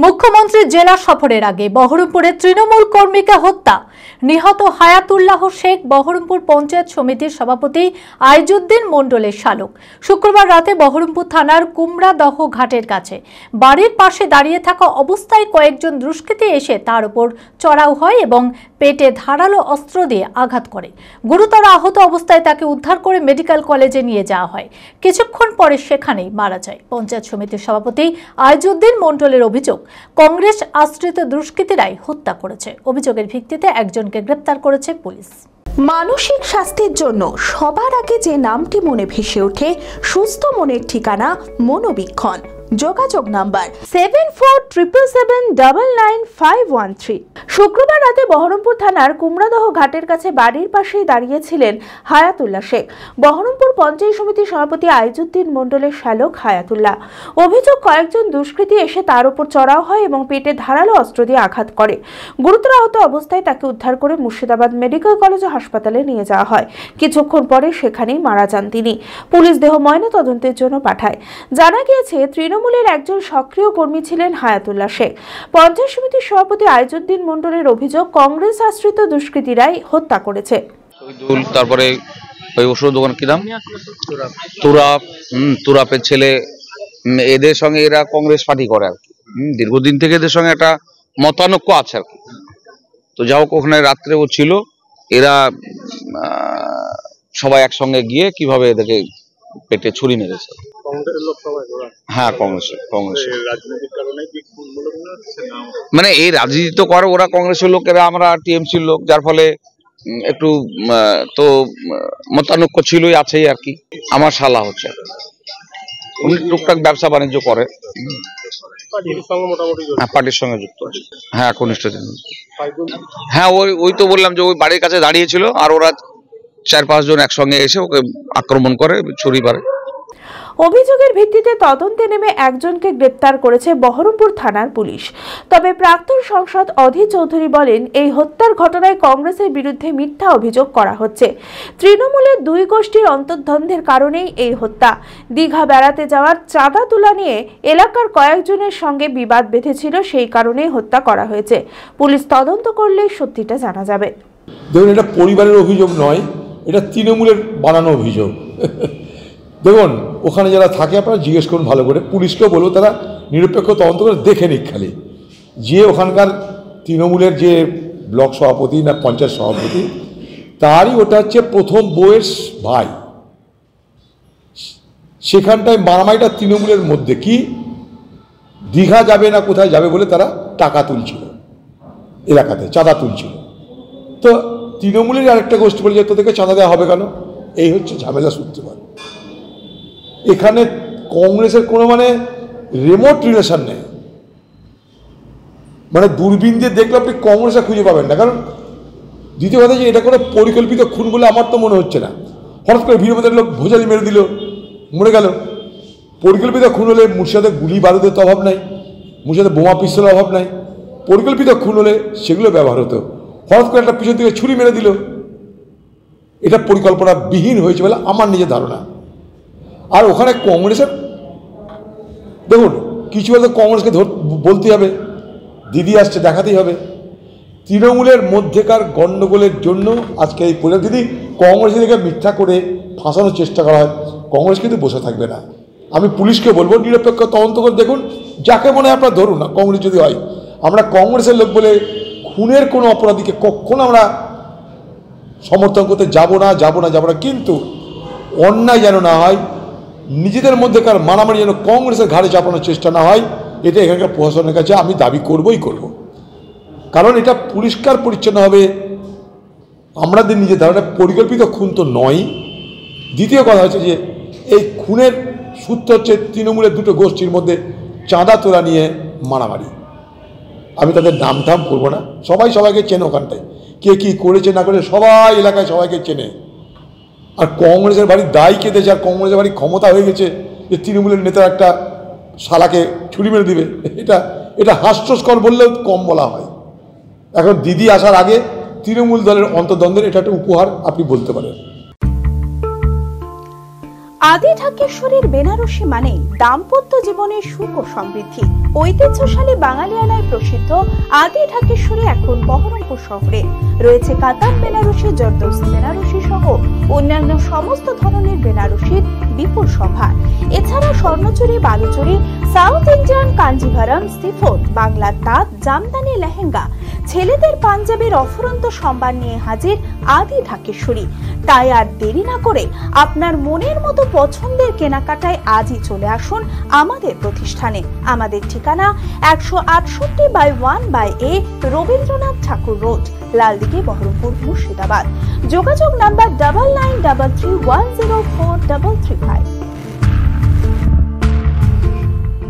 মুখ্যমন্ত্রী জেলা সফরের আগে বহরমপুরে তৃণমূল কর্মীকে হত্যা। নিহত হায়াতুল্লাহ শেখ বহরমপুর পঞ্চায়েত সমিতির সভাপতি আইজুদ্দিন মণ্ডলের শালক। শুক্রবার রাতে বহরমপুর থানার কুমড়াদহ ঘাটের কাছে বাড়ির পাশে দাঁড়িয়ে থাকা অবস্থায় কয়েকজন দুষ্কৃতী এসে তার উপর চড়াও হয় এবং পেটে ধারালো অস্ত্র দিয়ে আঘাত করে। গুরুতর আহত অবস্থায় তাকে উদ্ধার করে মেডিকেল কলেজে নিয়ে যাওয়া হয়। কিছুক্ষণ পরে সেখানেই মারা যায়। পঞ্চায়েত সমিতির সভাপতি আইজুদ্দিন মণ্ডলের অভিযোগ, কংগ্রেস আশ্রিত দুষ্কৃতীরাই হত্যা করেছে। অভিযোগের ভিত্তিতে একজনকে গ্রেপ্তার করেছে পুলিশ। মানসিক স্বাস্থ্যের জন্য সবার আগে যে নামটি মনে ভেসে ওঠে, সুস্থ মনের ঠিকানা মনোবীক্ষণ। যোগাযোগ নাম্বার 7477799513। শুক্রবার রাতে বহরমপুর থানার কুমড়াদহ ঘাটের কাছে বাড়ির পাশেই দাঁড়িয়েছিলেন হায়াতুল্লাহ শেখ, বহরমপুর পঞ্চায়েত সমিতির সভাপতি আইজুদ্দিন মণ্ডলের শালক হায়াতুল্লাহ। অভিযোগ, কয়েকজন দুষ্কৃতী এসে তার উপর চড়াও হয় এবং পেটে ধারালো অস্ত্র দিয়ে আঘাত করে। গুরুতর আহত অবস্থায় তাকে উদ্ধার করে মুর্শিদাবাদ মেডিকেল কলেজ ও হাসপাতালে নিয়ে যাওয়া হয়। কিছুক্ষণ পরে সেখানেই মারা যান তিনি। পুলিশ দেহ ময়না তদন্তের জন্য পাঠায়। জানা গিয়েছে, তৃণমূলের একজন সক্রিয় কর্মী ছিলেন হায়াতুল্লাহ শেখ। পঞ্চায়েত সমিতির সভাপতি আইজুদ্দিন মণ্ডলের অভিযোগ, কংগ্রেস আশ্রিত দুষ্কৃতীরাই হত্যা করেছে। তারপরে ওই ওষুধ দোকান কি নাম, তুরাপের ছেলে, এদের সঙ্গে এরা কংগ্রেস পার্টি করে আর কি। দীর্ঘদিন থেকে এদের সঙ্গে একটা মতানৈক্য আছে আর কি। তো যাই হোক, ওখানে রাত্রে ও ছিল, এরা সবাই একসঙ্গে গিয়ে কিভাবে এদেরকে পেটে ছুরি মেরেছে। হ্যাঁ, কংগ্রেস মানে এই রাজনীতি তো করে ওরা, কংগ্রেসের লোকেরা, আমরা টিএমসির লোক, যার ফলে একটু তো মতানৈক্য ছিলই, আছেই আর কি। আমার শালা হচ্ছে, উনি টুকটাক ব্যবসা বাণিজ্য করে, পার্টির সঙ্গে যুক্ত আছে। হ্যাঁ, ঘনিষ্ঠ। হ্যাঁ, ওই তো বললাম যে ওই বাড়ির কাছে দাঁড়িয়েছিল, আর ওরা 4-5 জন একসঙ্গে এসে ওকে আক্রমণ করে, ছুরি মারে। অভিযোগের ভিত্তিতে তদন্তে নেমে একজনকে গ্রেপ্তার করেছে বহরমপুর থানার পুলিশ। তবে প্রাক্তন সাংসদ অধীর চৌধুরী বলেন, এই হত্যার ঘটনায় কংগ্রেসের বিরুদ্ধে মিথ্যা অভিযোগ করা হচ্ছে। তৃণমূলের দুই গোষ্ঠীর অন্তর্দ্বন্দ্বের কারণেই এই হত্যা। দীঘা বেড়াতে যাওয়ার চাঁদা তোলা নিয়ে এলাকার কয়েকজনের সঙ্গে বিবাদ বেঁধেছিল, সেই কারণেই হত্যা করা হয়েছে। পুলিশ তদন্ত করলেই সত্যিটা জানা যাবে। দেখুন, এটা পরিবারের অভিযোগ নয়, এটা তৃণমূলের বানানো অভিযোগ। দেখুন, ওখানে যারা থাকে আপনারা জিজ্ঞেস করুন ভালো করে, পুলিশকেও বলবো তারা নিরপেক্ষ তদন্ত করে দেখে নিক। খালি যে ওখানকার তৃণমূলের যে ব্লক সভাপতি না পঞ্চায়েত সভাপতি, তারই ওটা হচ্ছে প্রথম বউয়ের ভাই। সেখানটায় মারামারিটা তৃণমূলের মধ্যে, কি দীঘা যাবে না কোথায় যাবে বলে তারা টাকা তুলছিল, এলাকাতে চাঁদা তুলছিল। তো তৃণমূলের আরেকটা গোষ্ঠী বলে যে তোদেরকে চাঁদা দেওয়া হবে কেন, এই হচ্ছে ঝামেলা সূত্রপাত। এখানে কংগ্রেসের কোনো রিমোট রিলেশন নেই। দূরবীন দিয়ে দেখলে আপনি কংগ্রেসে খুঁজে পাবেন না। কারণ দ্বিতীয় কথা, যে এটা কোনো পরিকল্পিত খুন বলে আমার তো মনে হচ্ছে না। হঠাৎ করে ভিড়ের লোক ভোজালি মেরে দিল, মরে গেল। পরিকল্পিত খুন হলে মুর্শিদাবাদে গুলি বারুদের তো অভাব নাই, মুর্শিদাবাদে বোমা পিস্তলের অভাব নাই। পরিকল্পিত খুন হলে সেগুলো ব্যবহার হতো। হঠাৎ করে একটা পিছন থেকে ছুরি মেরে দিল, এটা পরিকল্পনা বিহীন হয়েছে বলে আমার নিজের ধারণা। আর ওখানে কংগ্রেসের, দেখুন, কিছু হয়তো কংগ্রেসকে বলতে হবে, দিদি আসছে দেখাতেই হবে। তৃণমূলের মধ্যেকার গণ্ডগোলের জন্য আজকে এই পরিণতি। যদি কংগ্রেসের দিকে মিথ্যা করে ফাঁসানোর চেষ্টা করা হয়, কংগ্রেস কিন্তু বসে থাকবে না। আমি পুলিশকে বলবো, নিরপেক্ষ তদন্ত করে দেখুন, যাকে মনে হয় আপনার ধরুন না। কংগ্রেস যদি হয়, আমরা কংগ্রেসের লোক বলে খুনের কোনো অপরাধীকে কখনো আমরা সমর্থন করতে যাব না। কিন্তু অন্যায় যেন না হয়, নিজেদের মধ্যেকার মারামারি যেন কংগ্রেসের ঘাড়ে চাপানোর চেষ্টা না হয়, এটা এখানকার প্রশাসনের কাছে আমি দাবি করবই করব। কারণ এটা পরিষ্কার পরিচ্ছন্ন হবে। আমাদের নিজের ধারণা পরিকল্পিত খুন তো নয়। দ্বিতীয় কথা হচ্ছে যে এই খুনের সূত্র হচ্ছে তৃণমূলের দুটো গোষ্ঠীর মধ্যে চাঁদা তোলা নিয়ে মারামারি। আমি তাদের নাম ধাম করবো না, সবাই সবাইকে চেনে। ওখানটায় কে কী করেছে না করেছে সবাই এলাকায় সবাইকে চেনে। আর কংগ্রেসের বাড়ি দায়ী কেঁদেছে, আর কংগ্রেসের বাড়ি ক্ষমতা হয়ে গেছে যে তৃণমূলের নেতার একটা শালাকে ছুরি মেরে দিবে। এটা হাস্যস্কর বললেও কম বলা হয়। এখন দিদি আসার আগে তৃণমূল দলের অন্তর্দ্বন্দ্বের এটা একটা উপহার আপনি বলতে পারেন। আদি ঢাকেশ্বরীর বেনারসি মানে দাম্পত্য জীবনের সুখ ও সমৃদ্ধি। ঐতিহ্যশালী বাঙালিয়ানায় প্রসিদ্ধ আদি ঢাকেশ্বরী এখন বহরমপুর শহরে রয়েছে কাতার বেনারসি, জর্দোসি বেনারসি সহ অন্যান্য সমস্ত ধরনের বেনারসির বিপুল সম্ভার। এছাড়া Swarnachuri, Baluchari, South Indian Kanjivaram, chiffon, বাংলার তাঁত, জামদানি, লেহেঙ্গা, ছেলেদের পাঞ্জাবির অফুরন্ত সম্ভার নিয়ে হাজির আদি ঢাকেশ্বরী। তাই আর দেরি না করে আপনার মনের মতো পছন্দের কেনাকাটায় আজই চলে আসুন আমাদের প্রতিষ্ঠানে। আমাদের ঠিকানা 168/1/A রবীন্দ্রনাথ ঠাকুর রোড, লালদিঘি, বহরমপুর, মুর্শিদাবাদ। যোগাযোগ নাম্বার 9933104335।